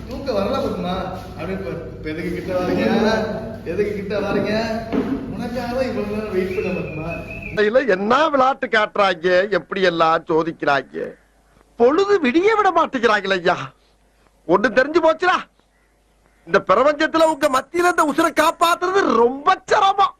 தூக்கம் வரல பத்மா. அப்படின்னு எதுக்கு கிட்ட வரீங்க, எதுக்கு கிட்ட வரீங்க, உனக்காக இவ்வளவு நேரம் வெயிட் பண்ண பத்மா. என்ன விளையாட்டு காட்டுறாங்க, எப்படி எல்லாம் சோதிக்கிறாங்க, பொழுது விடிய விட மாட்டேங்கிறாங்களே ஐயா. ஒண்ணு தெரிஞ்சு போச்சுடா, இந்த பிரபஞ்சத்துல உங்க மத்தியில இந்த உசுரை காப்பாத்துறது ரொம்ப சிரமம்.